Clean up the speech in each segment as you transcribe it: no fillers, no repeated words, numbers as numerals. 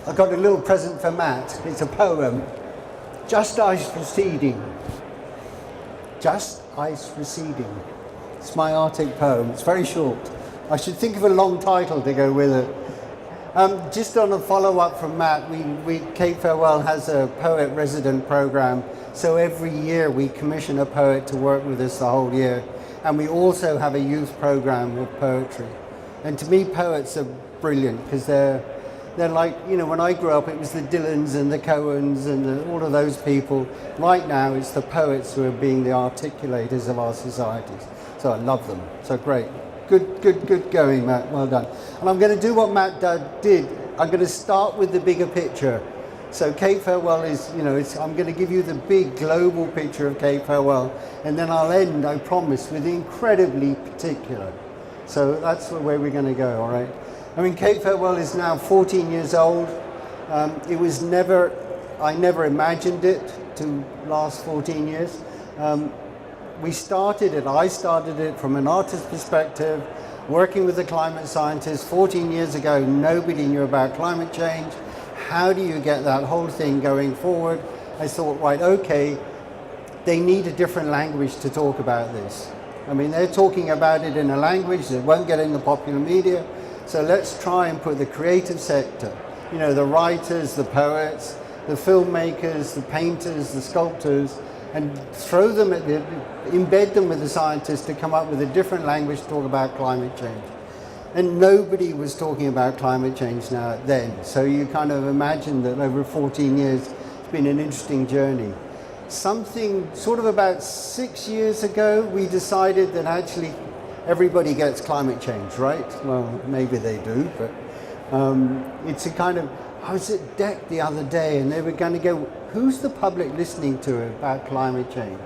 I've got a little present for Matt. It's a poem. Just ice receding. Just ice receding. It's my Arctic poem. It's very short. I should think of a long title to go with it. Just on a follow-up from Matt, Cape Farewell has a poet resident program. So every year we commission a poet to work with us the whole year. And we also have a youth program of poetry. And to me, poets are brilliant because they're like, you know, when I grew up, it was the Dylans and the Cohens and all of those people. Right now, it's the poets who are being the articulators of our societies. So I love them. So great. Good going, Matt. Well done. And I'm going to do what Matt did. I'm going to start with the bigger picture. So Cape Farewell is, you know, I'm going to give you the big global picture of Cape Farewell. And then I'll end, I promise, with the incredibly particular. So that's the way we're going to go, all right? I mean, Cape Farewell is now 14 years old. It was I never imagined it to last 14 years. I started it from an artist's perspective, working with the climate scientists. 14 years ago, nobody knew about climate change. How do you get that whole thing going forward? I thought, right, okay, they need a different language to talk about this. I mean, they're talking about it in a language that won't get in the popular media. So let's try and put the creative sector, you know, the writers, the poets, the filmmakers, the painters, the sculptors, and embed them with the scientists to come up with a different language to talk about climate change. And nobody was talking about climate change then. So you kind of imagine that over 14 years, it's been an interesting journey. Something sort of about 6 years ago, we decided that actually everybody gets climate change, right? Well, maybe they do, but it's a kind of, I was at DEC the other day and they were going to go, who's the public listening to about climate change?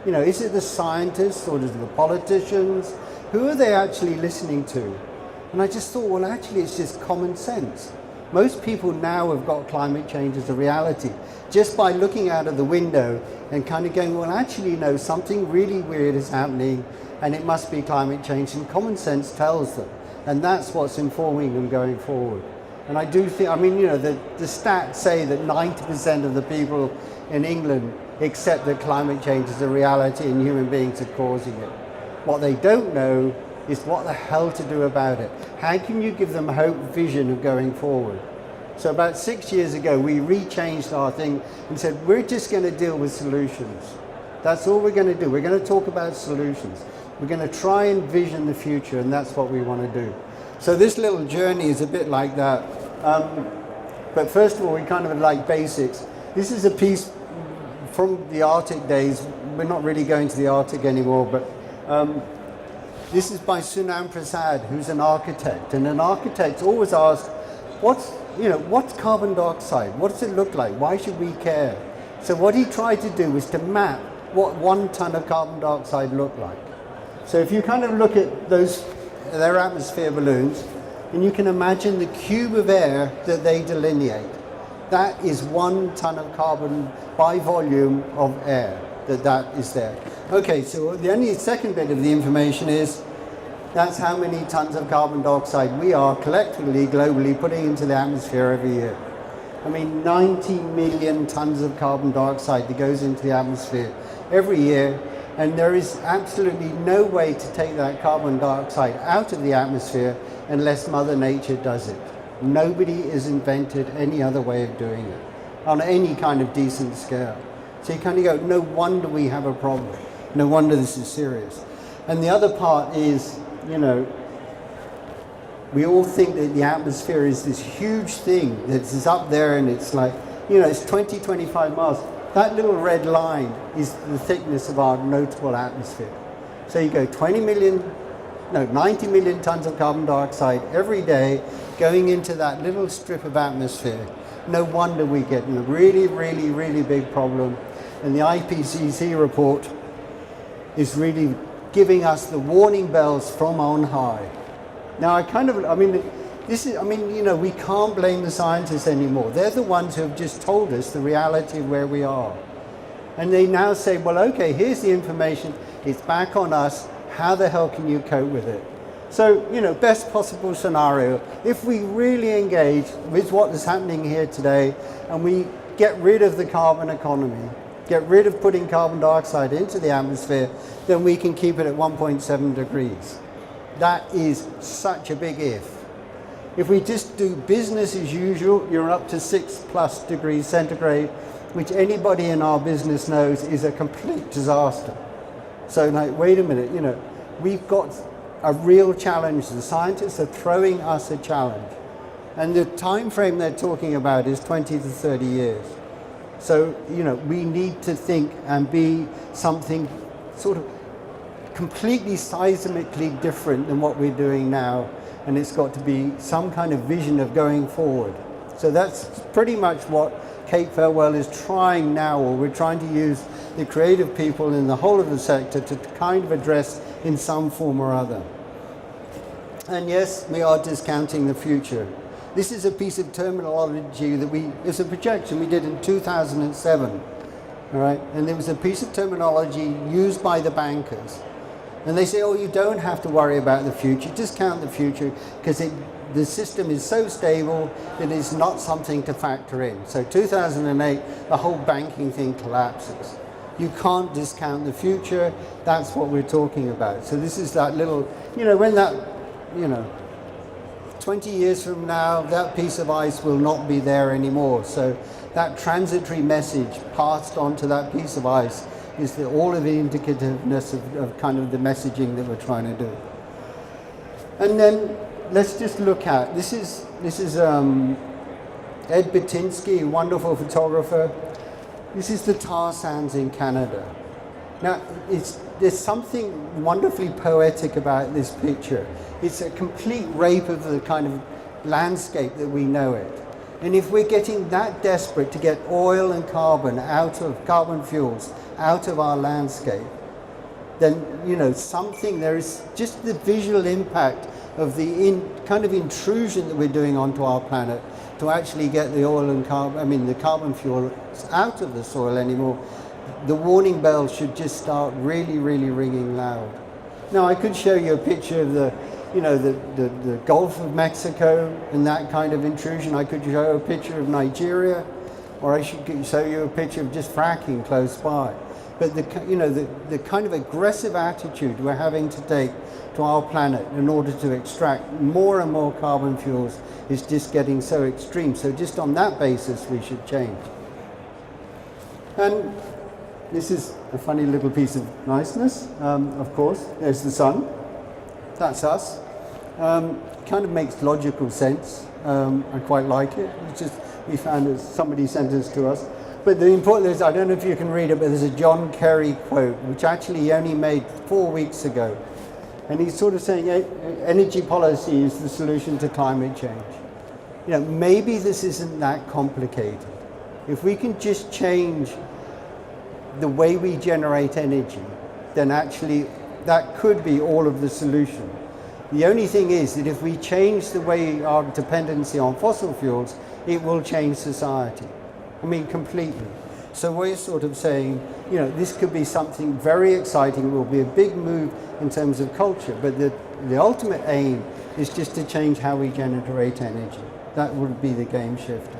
You know, is it the scientists or is it the politicians? Who are they actually listening to? And I just thought, well, actually, it's just common sense. Most people now have got climate change as a reality, just by looking out of the window and kind of going, well, actually, no, something really weird is happening and it must be climate change. And common sense tells them. And that's what's informing them going forward. And I do think, I mean, you know, the stats say that 90% of the people in England accept that climate change is a reality and human beings are causing it. What they don't know is what the hell to do about it. How can you give them hope, vision of going forward? So about 6 years ago, we rechanged our thing and said, we're just going to deal with solutions. That's all we're going to do. We're going to talk about solutions. We're going to try and vision the future, and that's what we want to do. So this little journey is a bit like that. But first of all, we kind of like basics. This is a piece from the Arctic days. We're not really going to the Arctic anymore, but this is by Sunam Prasad, who's an architect. And an architect always asks, what's carbon dioxide? What does it look like? Why should we care? So what he tried to do was to map what 1 ton of carbon dioxide looked like. So if you kind of look at their atmosphere balloons, and you can imagine the cube of air that they delineate. That is 1 ton of carbon by volume of air that is there. Okay, so the only second bit of the information is that's how many tons of carbon dioxide we are collectively, globally putting into the atmosphere every year. I mean, 90 million tons of carbon dioxide that goes into the atmosphere every year, and there is absolutely no way to take that carbon dioxide out of the atmosphere unless Mother Nature does it. Nobody has invented any other way of doing it on any kind of decent scale. So you kind of go, no wonder we have a problem. No wonder this is serious. And the other part is, you know, we all think that the atmosphere is this huge thing that's up there and it's like, you know, it's 20, 25 miles. That little red line is the thickness of our notable atmosphere. So you go 90 million tons of carbon dioxide every day going into that little strip of atmosphere. No wonder we get a really, really, really big problem. And the IPCC report is really giving us the warning bells from on high. Now, you know, we can't blame the scientists anymore. They're the ones who have just told us the reality of where we are. And they now say, well, okay, here's the information. It's back on us. How the hell can you cope with it? So, best possible scenario, if we really engage with what is happening here today and we get rid of the carbon economy, get rid of putting carbon dioxide into the atmosphere, then we can keep it at 1.7 degrees. That is such a big if. If we just do business as usual, you're up to 6+ degrees centigrade, which anybody in our business knows is a complete disaster. So wait a minute, we've got a real challenge. The scientists are throwing us a challenge. And the time frame they're talking about is 20 to 30 years. So, we need to think and be something sort of completely seismically different than what we're doing now. And it's got to be some kind of vision of going forward. So that's pretty much what Cape Farewell is trying now, or we're trying to use the creative people in the whole of the sector to kind of address in some form or other. And yes, we are discounting the future. This is a piece of terminology that it's a projection we did in 2007, all right? And there was a piece of terminology used by the bankers. And they say, oh, you don't have to worry about the future, discount the future, because the system is so stable that it's not something to factor in. So 2008, the whole banking thing collapses. You can't discount the future. That's what we're talking about. So this is that little, when that, 20 years from now, that piece of ice will not be there anymore. So that transitory message passed on to that piece of ice is all of the indicativeness of kind of the messaging that we're trying to do. And then let's just look at, this is Ed Burtynsky, a wonderful photographer. This is the tar sands in Canada. Now, there's something wonderfully poetic about this picture. It's a complete rape of the kind of landscape that we know it. And if we're getting that desperate to get oil and carbon fuels out of our landscape, then, there is just the visual impact of the kind of intrusion that we're doing onto our planet to actually get the oil and the carbon fuel out of the soil anymore. The warning bell should just start really, really ringing loud. Now, I could show you a picture of the Gulf of Mexico and that kind of intrusion. I could show a picture of Nigeria, or I should show you a picture of just fracking close by. But the kind of aggressive attitude we're having to take to our planet in order to extract more and more carbon fuels is just getting so extreme. So just on that basis, we should change. And this is a funny little piece of niceness. Of course, there's the sun. That's us. Kind of makes logical sense. I quite like it. It's just, we found that somebody sent this to us. But the important is, I don't know if you can read it, but there's a John Kerry quote, which actually he only made 4 weeks ago. And he's sort of saying energy policy is the solution to climate change. Maybe this isn't that complicated. If we can just change the way we generate energy, then actually that could be all of the solution. The only thing is that if we change the way our dependency on fossil fuels, it will change society. Completely. So we're sort of saying, this could be something very exciting. It will be a big move in terms of culture, but the ultimate aim is just to change how we generate energy. That would be the game shifter.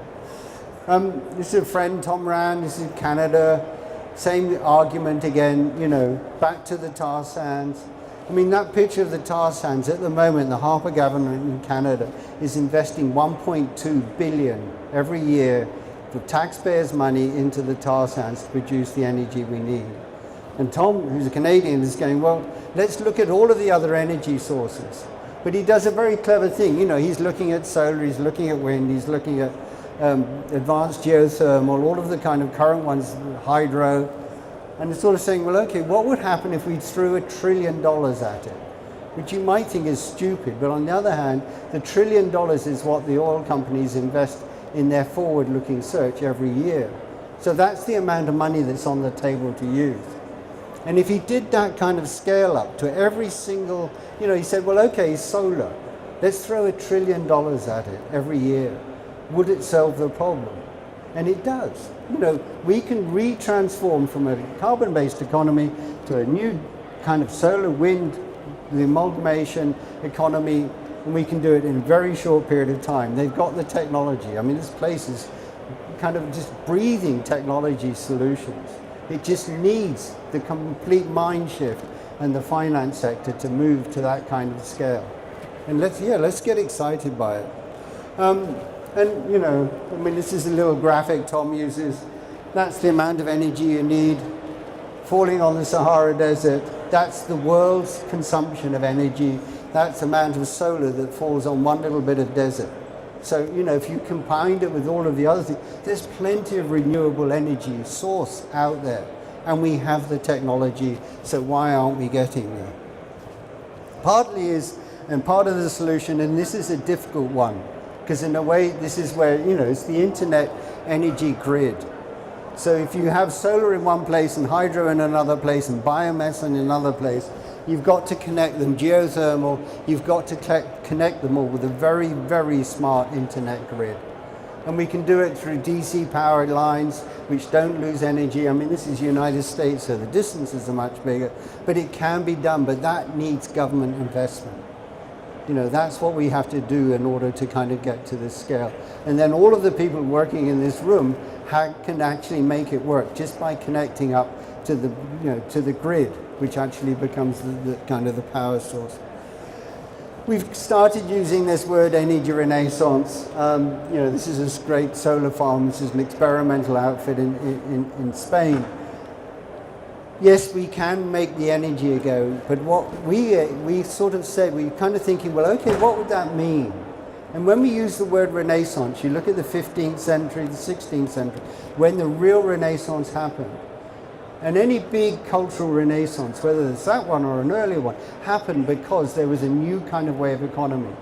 This is a friend, Tom Rand. This is Canada. Same argument again, back to the tar sands. That picture of the tar sands, at the moment, the Harper government in Canada is investing 1.2 billion every year for taxpayers' money into the tar sands to produce the energy we need. And Tom, who's a Canadian, is going, well, let's look at all of the other energy sources. But he does a very clever thing. He's looking at solar, he's looking at wind, he's looking at advanced geothermal, all of the kind of current ones, hydro. And it's sort of saying, well, okay, what would happen if we threw $1 trillion at it? Which you might think is stupid, but on the other hand, the $1 trillion is what the oil companies invest in their forward-looking search every year. So that's the amount of money that's on the table to use. And if he did that kind of scale up to every single, he said, well, okay, solar, let's throw $1 trillion at it every year. Would it solve the problem? And it does. We can retransform from a carbon-based economy to a new kind of solar, wind, the amalgamation economy, and we can do it in a very short period of time. They've got the technology. I mean, this place is kind of just breathing technology solutions. It just needs the complete mind shift and the finance sector to move to that kind of scale. And let's get excited by it. And you know, I mean, this is a little graphic Tom uses. That's the amount of energy you need falling on the Sahara Desert. That's the world's consumption of energy. That's the amount of solar that falls on one little bit of desert. So, you know, if you combine it with all of the other things, there's plenty of renewable energy source out there. And we have the technology, so why aren't we getting there? Partly is, and part of the solution, and this is a difficult one, because in a way, this is where, you know, it's the internet energy grid. So if you have solar in one place and hydro in another place and biomass in another place, you've got to connect them, geothermal, you've got to connect them all with a very, very smart internet grid. And we can do it through DC powered lines, which don't lose energy. I mean, this is United States, so the distances are much bigger, but it can be done, but that needs government investment. You know, that's what we have to do in order to kind of get to this scale. And then all of the people working in this room can actually make it work just by connecting up to the, you know, to the grid, which actually becomes the kind of the power source. We've started using this word energy renaissance. You know, this is a great solar farm. This is an experimental outfit in Spain. Yes, we can make the energy go, but what we sort of said, we kind of thinking, well, okay, what would that mean? And when we use the word renaissance, you look at the 15th century, the 16th century, when the real renaissance happened. And any big cultural renaissance, whether it's that one or an earlier one, happened because there was a new kind of way of economy.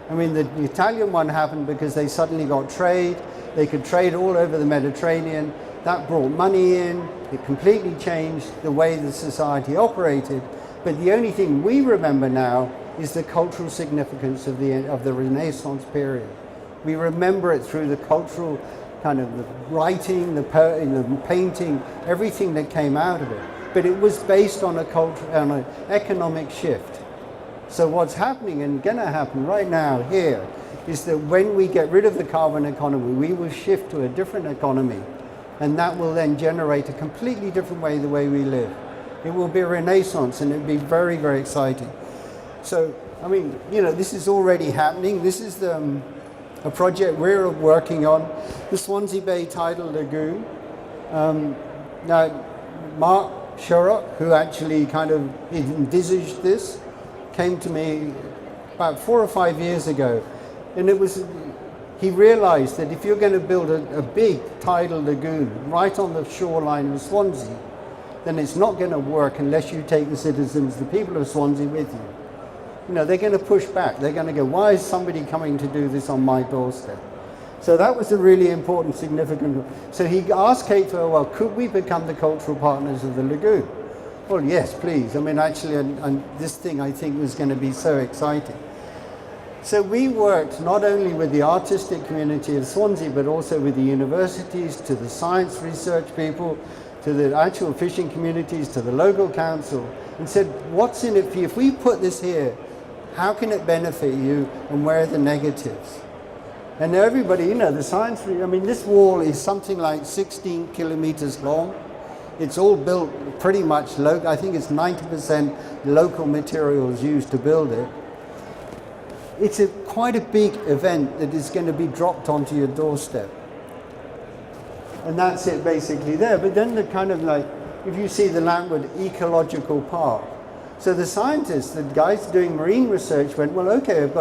I mean, the Italian one happened because they suddenly got trade. They could trade all over the Mediterranean. That brought money in. It completely changed the way the society operated. But the only thing we remember now is the cultural significance of the Renaissance period. We remember it through the cultural kind of the writing, the painting, everything that came out of it. But it was based on on an economic shift. So what's happening and going to happen right now here is that when we get rid of the carbon economy, we will shift to a different economy. And that will then generate a completely different way, the way we live. It will be a renaissance, and it will be very, very exciting. So, I mean, you know, this is already happening. This is a project we're working on, the Swansea Bay Tidal Lagoon. Now, Mark Sherrock, who actually kind of envisaged this, came to me about 4 or 5 years ago, and he realized that if you're going to build a big tidal lagoon right on the shoreline of Swansea, then it's not going to work unless you take the citizens, the people of Swansea, with you. You know, they're going to push back. They're going to go, why is somebody coming to do this on my doorstep? So that was a really important, significant. So he asked Kate, well, could we become the cultural partners of the lagoon? Well, yes, please. I mean, actually, and this thing I think was going to be so exciting. So we worked not only with the artistic community of Swansea, but also with the universities, to the science research people, to the actual fishing communities, to the local council, and said, what's in it for you? If we put this here, how can it benefit you, and where are the negatives? And everybody, you know, the science, I mean, this wall is something like 16 kilometers long. It's all built pretty much local. I think it's 90% local materials used to build it. It's quite a big event that is going to be dropped onto your doorstep. And that's it basically there. But then the kind of like, if you see the landward ecological park. So the scientists, the guys doing marine research went, well, okay,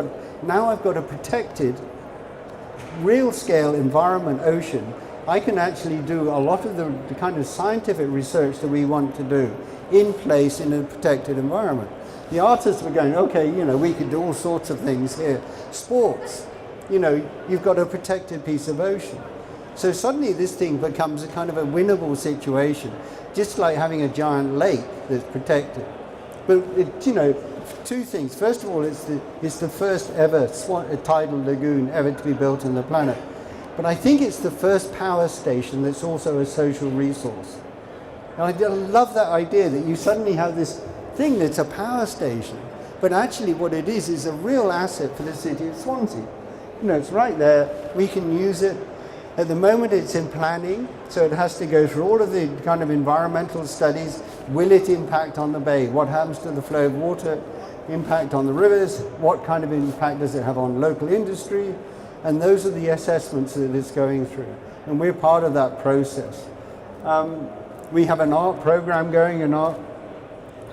now I've got a protected, real scale environment ocean. I can actually do a lot of the kind of scientific research that we want to do in place in a protected environment. The artists were going, okay, you know, we could do all sorts of things here. Sports, you know, you've got a protected piece of ocean. So suddenly this thing becomes a kind of a winnable situation, just like having a giant lake that's protected. But, you know, two things. First of all, it's the first ever tidal lagoon ever to be built on the planet. But I think it's the first power station that's also a social resource. And I love that idea that you suddenly have this thing that's a power station, But actually what it is a real asset for the city of Swansea. You know, it's right there. We can use it. At the moment it's in planning, so it has to go through all of the kind of environmental studies. Will it impact on the bay? What happens to the flow of water? Impact on the rivers? What kind of impact does it have on local industry? And those are the assessments that it's going through. And we're part of that process. We have an art program going, an art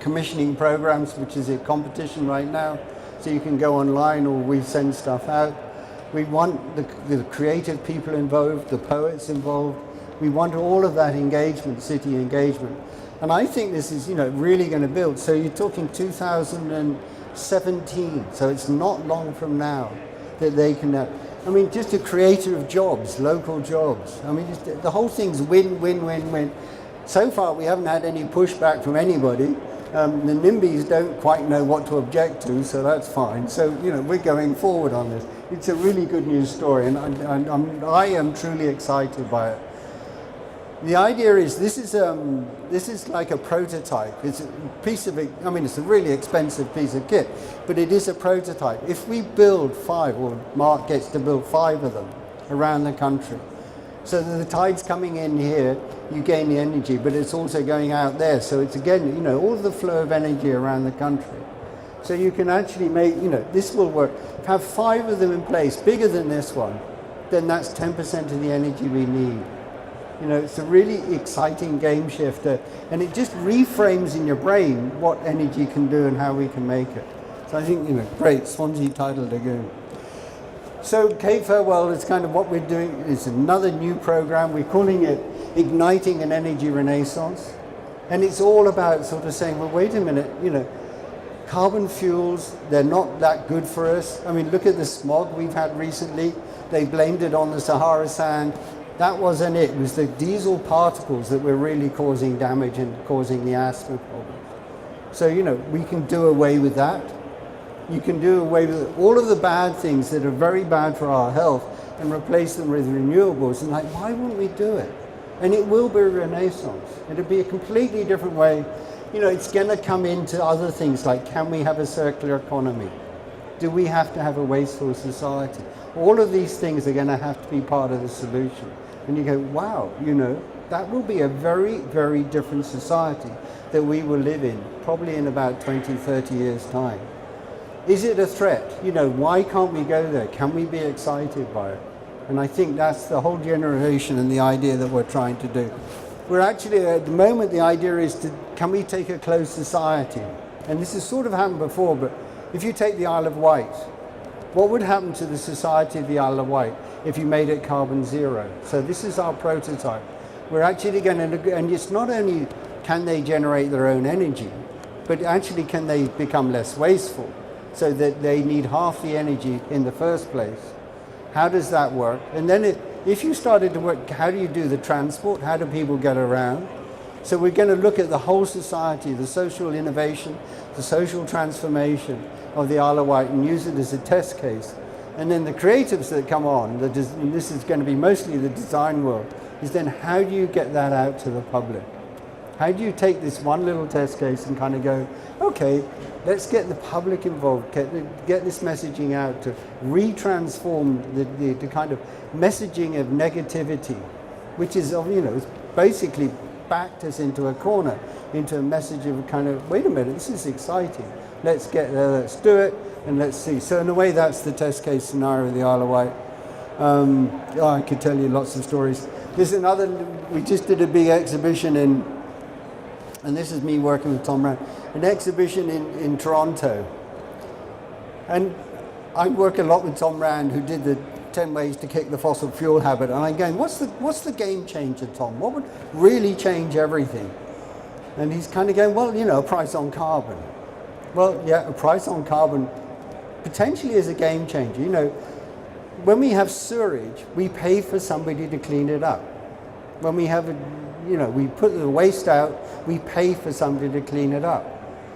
commissioning programs, which is a competition right now. So you can go online or we send stuff out. We want the creative people involved, the poets involved. We want all of that engagement, city engagement. And I think this is, you know, really going to build. So you're talking 2017, so it's not long from now that they can, I mean, just a creator of jobs, local jobs. I mean, just, the whole thing's win, win, win, win. So far, we haven't had any pushback from anybody. The NIMBYs don't quite know what to object to, so that's fine. So, you know, we're going forward on this. It's a really good news story, and I am truly excited by it. The idea is this is like a prototype. It's a piece of it. I mean, it's a really expensive piece of kit, but it is a prototype. If we build 5, or Mark gets to build 5 of them around the country, so that the tide's coming in here, you gain the energy, but it's also going out there. So it's again, you know, all the flow of energy around the country. So you can actually make, you know, this will work. Have 5 of them in place, bigger than this one, then that's 10% of the energy we need. You know, it's a really exciting game shifter, and it just reframes in your brain what energy can do and how we can make it. So I think, you know, great, Swansea Tidal Lagoon. So Cape Farewell is kind of what we're doing. It's another new program. We're calling it Igniting an Energy Renaissance. And it's all about sort of saying, well, wait a minute, you know, carbon fuels, they're not that good for us. I mean, look at the smog we've had recently. They blamed it on the Sahara sand. That wasn't it. It was the diesel particles that were really causing damage and causing the asthma problem. So, you know, we can do away with that. You can do away with all of the bad things that are very bad for our health and replace them with renewables. And like, why wouldn't we do it? And it will be a renaissance. It'll be a completely different way. You know, it's going to come into other things like, can we have a circular economy? Do we have to have a wasteful society? All of these things are going to have to be part of the solution. And you go, wow, you know, that will be a very, very different society that we will live in, probably in about 20, 30 years' time. Is it a threat? You know, why can't we go there? Can we be excited by it? And I think that's the whole generation and the idea that we're trying to do. We're actually, at the moment, the idea is can we take a closed society? And this has sort of happened before, but if you take the Isle of Wight, what would happen to the society of the Isle of Wight if you made it carbon zero? So this is our prototype. We're actually going to look, and it's not only can they generate their own energy, but actually can they become less wasteful so that they need half the energy in the first place? How does that work? And then if you started to work, how do you do the transport? How do people get around? So we're going to look at the whole society, the social innovation, the social transformation of the Isle of Wight, and use it as a test case. And then the creatives that come on, and this is going to be mostly the design world, is then how do you get that out to the public? How do you take this one little test case and kind of go, okay, let's get the public involved, get this messaging out to retransform the kind of messaging of negativity, which is, you know, basically backed us into a corner, into a message of kind of, wait a minute, this is exciting. Let's get there, let's do it, and let's see. So in a way, that's the test case scenario of the Isle of Wight. I could tell you lots of stories. There's another, we just did a big exhibition and this is me working with Tom Rand, an exhibition in Toronto. And I work a lot with Tom Rand, who did the 10 ways to kick the fossil fuel habit. And I'm going, what's the game changer, Tom? What would really change everything? And he's kind of going, well, you know, a price on carbon. Well, yeah, a price on carbon potentially is a game changer. You know, when we have sewerage, we pay for somebody to clean it up. When we have, you know, we put the waste out, we pay for somebody to clean it up.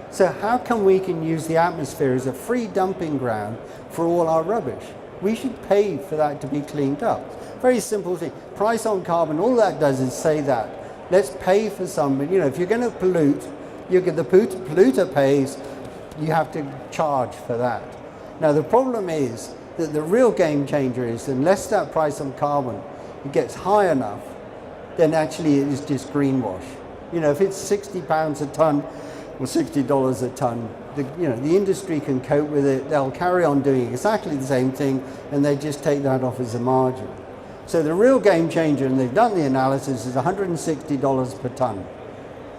So how come we can use the atmosphere as a free dumping ground for all our rubbish? We should pay for that to be cleaned up. Very simple thing. Price on carbon, all that does is say that. Let's pay for somebody, you know, if you're going to pollute, the polluter pays, you have to charge for that. Now the problem is that the real game changer is unless that price on carbon it gets high enough, then actually it is just greenwash. You know, if it's £60 a tonne or $60 a tonne, the industry can cope with it. They'll carry on doing exactly the same thing, and they just take that off as a margin. So the real game changer, and they've done the analysis, is $160 per tonne,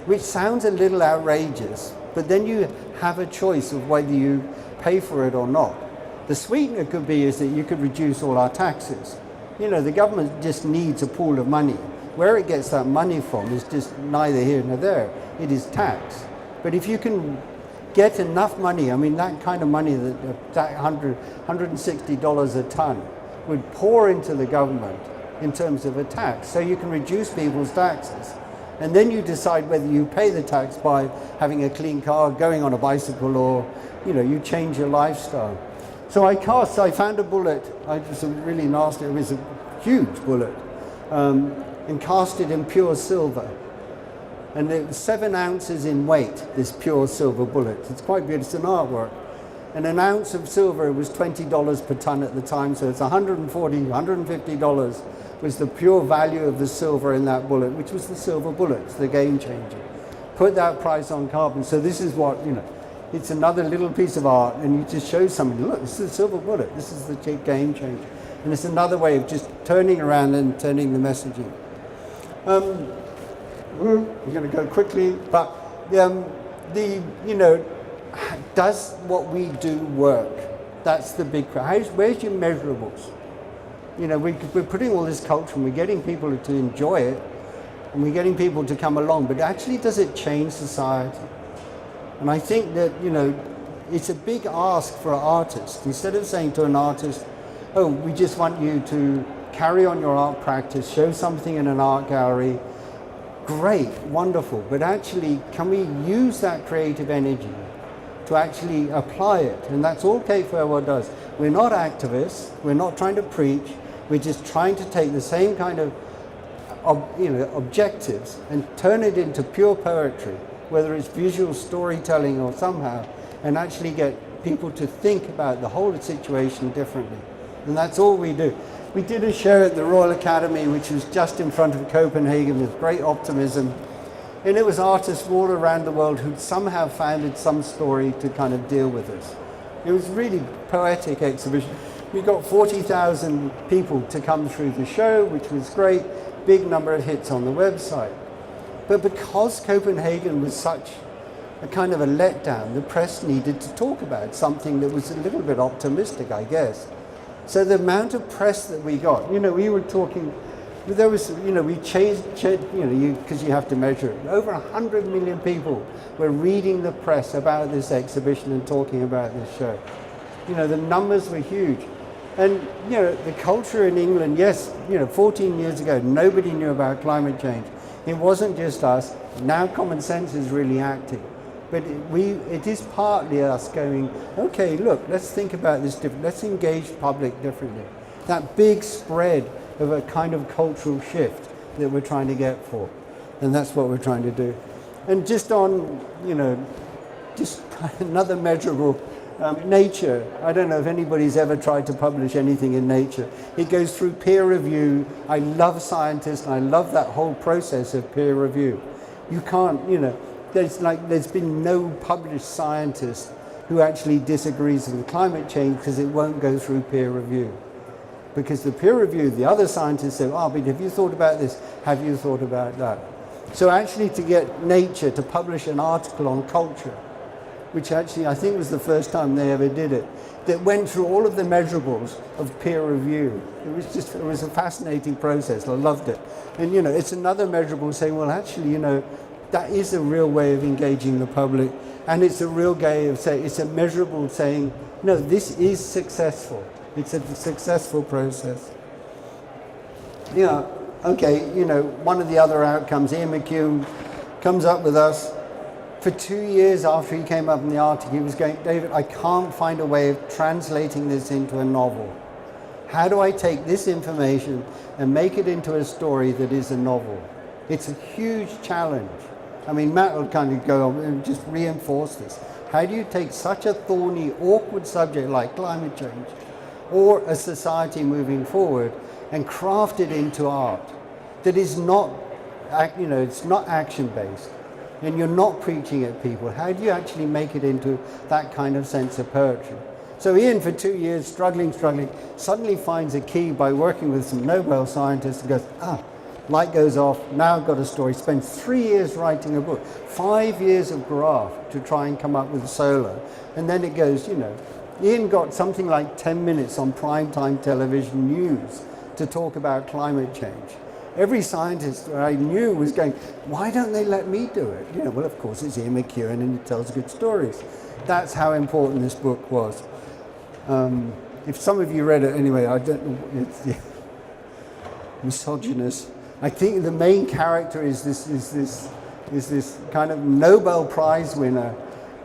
which sounds a little outrageous, but then you have a choice of whether you pay for it or not. The sweetener could be is that you could reduce all our taxes. You know, the government just needs a pool of money. Where it gets that money from is just neither here nor there. It is tax. But if you can get enough money, I mean, that kind of money, that $160 a tonne, would pour into the government in terms of a tax. So you can reduce people's taxes. And then you decide whether you pay the tax by having a clean car, going on a bicycle, or, you know, you change your lifestyle. So I found a bullet. It was really nasty. It was a huge bullet. And cast it in pure silver. And it was 7 ounces in weight, this pure silver bullet. It's quite beautiful, it's an artwork. And an ounce of silver was $20 per tonne at the time, so it's $140, $150 was the pure value of the silver in that bullet, which was the silver bullet, the game changer. Put that price on carbon. So this is what, you know, it's another little piece of art, and you just show somebody, look, this is a silver bullet, this is the game changer. And it's another way of just turning around and turning the messaging. We're going to go quickly, but you know, does what we do work? That's the big question. Where's your measurables? You know, we're putting all this culture and we're getting people to enjoy it and we're getting people to come along, but actually does it change society? And I think that, you know, it's a big ask for an artist. Instead of saying to an artist, oh, we just want you to carry on your art practice, show something in an art gallery, great, wonderful, but actually can we use that creative energy to actually apply it? And that's all Cape Farewell does. We're not activists, we're not trying to preach, we're just trying to take the same kind of objectives and turn it into pure poetry, whether it's visual storytelling or somehow, and actually get people to think about the whole situation differently. And that's all we do. We did a show at the Royal Academy, which was just in front of Copenhagen with great optimism. And it was artists all around the world who'd somehow founded some story to kind of deal with this. It was really poetic exhibition. We got 40,000 people to come through the show, which was great. Big number of hits on the website. But because Copenhagen was such a kind of a letdown, the press needed to talk about something that was a little bit optimistic, I guess. So the amount of press that we got, you know, we were talking, there was, you know, we changed, you know, because you have to measure it. Over 100 million people were reading the press about this exhibition and talking about this show. You know, the numbers were huge. And, you know, the culture in England, yes, you know, 14 years ago, nobody knew about climate change. It wasn't just us. Now common sense is really acting. But it is partly us going, okay, look, let's think about this differently. Let's engage public differently. That big spread of a kind of cultural shift that we're trying to get for. And that's what we're trying to do. And just on, you know, just another measurable, Nature. I don't know if anybody's ever tried to publish anything in Nature. It goes through peer review. I love scientists, and I love that whole process of peer review. You can't, you know, there's been no published scientist who actually disagrees with climate change because it won't go through peer review. Because the peer review, the other scientists say, oh, but have you thought about this? Have you thought about that? So actually to get Nature to publish an article on culture, which actually I think was the first time they ever did it, that went through all of the measurables of peer review. It was a fascinating process. I loved it. And, you know, it's another measurable saying, well, actually, you know, that is a real way of engaging the public. And it's a real way of saying, it's a measurable saying, no, this is successful. It's a successful process. Yeah, okay, you know, one of the other outcomes, Ian McEwan comes up with us. For 2 years after he came up in the Arctic, he was going, David, I can't find a way of translating this into a novel. How do I take this information and make it into a story that is a novel? It's a huge challenge. I mean, Matt will kind of go and just reinforce this. How do you take such a thorny, awkward subject like climate change or a society moving forward and craft it into art that is not, it's not action-based, and you're not preaching at people? How do you actually make it into that kind of sense of poetry? So Ian, for 2 years, struggling, suddenly finds a key by working with some Nobel scientists and goes, light goes off, now I've got a story. Spends 3 years writing a book, 5 years of graft to try and come up with solar. And then it goes, Ian got something like 10 minutes on primetime television news to talk about climate change. Every scientist I knew was going, why don't they let me do it? Well, of course, it's Ian McEwan and he tells good stories. That's how important this book was. If some of you read it anyway, I don't know, it's misogynist. I think the main character is this kind of Nobel Prize winner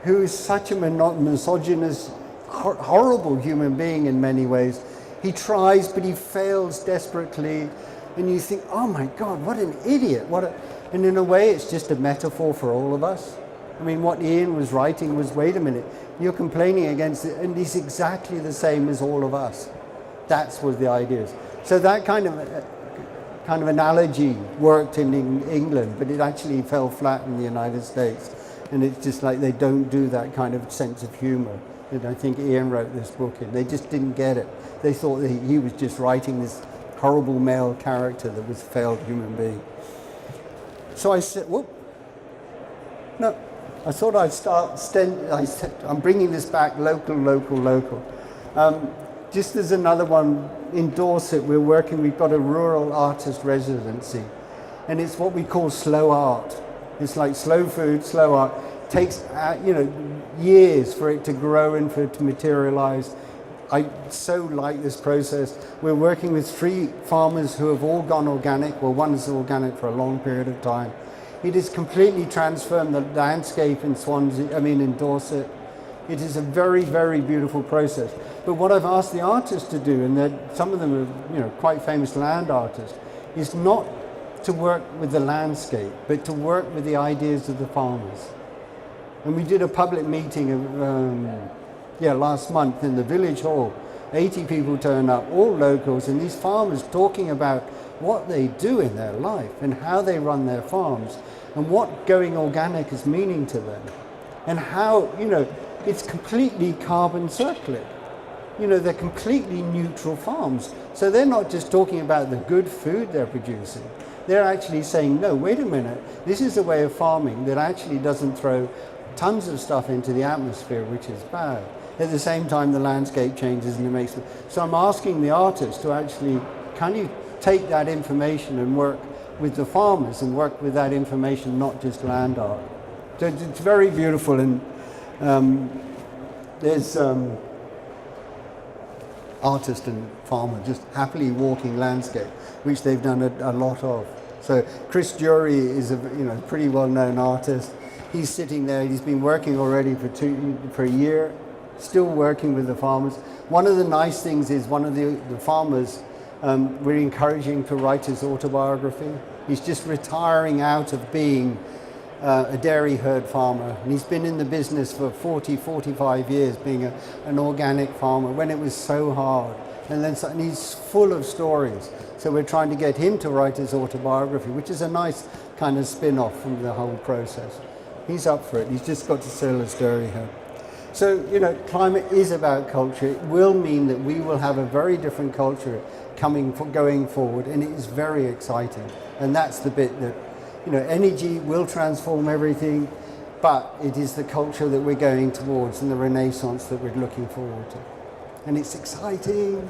who is such a misogynist, horrible human being in many ways. He tries, but he fails desperately. And you think, oh my God, what an idiot. And in a way, it's just a metaphor for all of us. I mean, what Ian was writing was, wait a minute, you're complaining against it, and he's exactly the same as all of us. That's what the idea is. So that kind of analogy worked in England, but it actually fell flat in the United States. And it's just like they don't do that kind of sense of humor. And I think Ian wrote this book in. They just didn't get it. They thought that he was just writing this horrible male character that was a failed human being. So I said, no, I thought I'd I'm bringing this back local. Just as another one, in Dorset, we've got a rural artist residency, and it's what we call slow art. It's like slow food, slow art. It takes, years for it to grow and for it to materialize. I so like this process. We're working with 3 farmers who have all gone organic. Well, one is organic for a long period of time. It has completely transformed the landscape in in Dorset. It is a very, very beautiful process. But what I've asked the artists to do, and some of them are quite famous land artists, is not to work with the landscape, but to work with the ideas of the farmers. And we did a public meeting last month in the village hall. 80 people turned up, all locals, and these farmers talking about what they do in their life and how they run their farms and what going organic is meaning to them, and how it's completely carbon circular. They're completely neutral farms. So they're not just talking about the good food they're producing. They're actually saying, no, wait a minute, this is a way of farming that actually doesn't throw tons of stuff into the atmosphere, which is bad. At the same time, the landscape changes and it makes it. So I'm asking the artists to actually, can you take that information and work with the farmers and work with that information, not just land art? So it's very beautiful, and there's artist and farmer just happily walking landscape, which they've done a lot of. So Chris Jury is a pretty well-known artist. He's sitting there. He's been working already for a year, still working with the farmers. One of the nice things is one of the farmers we're encouraging to write his autobiography. He's just retiring out of being a dairy herd farmer, and he's been in the business for 45 years being an organic farmer when it was so hard, and he's full of stories. So we're trying to get him to write his autobiography, which is a nice kind of spin-off from the whole process. He's up for it. He's just got to sell his dairy herd. So climate is about culture. It will mean that we will have a very different culture going forward, and it is very exciting. And that's the bit that energy will transform everything, but it is the culture that we're going towards and the renaissance that we're looking forward to. And it's exciting.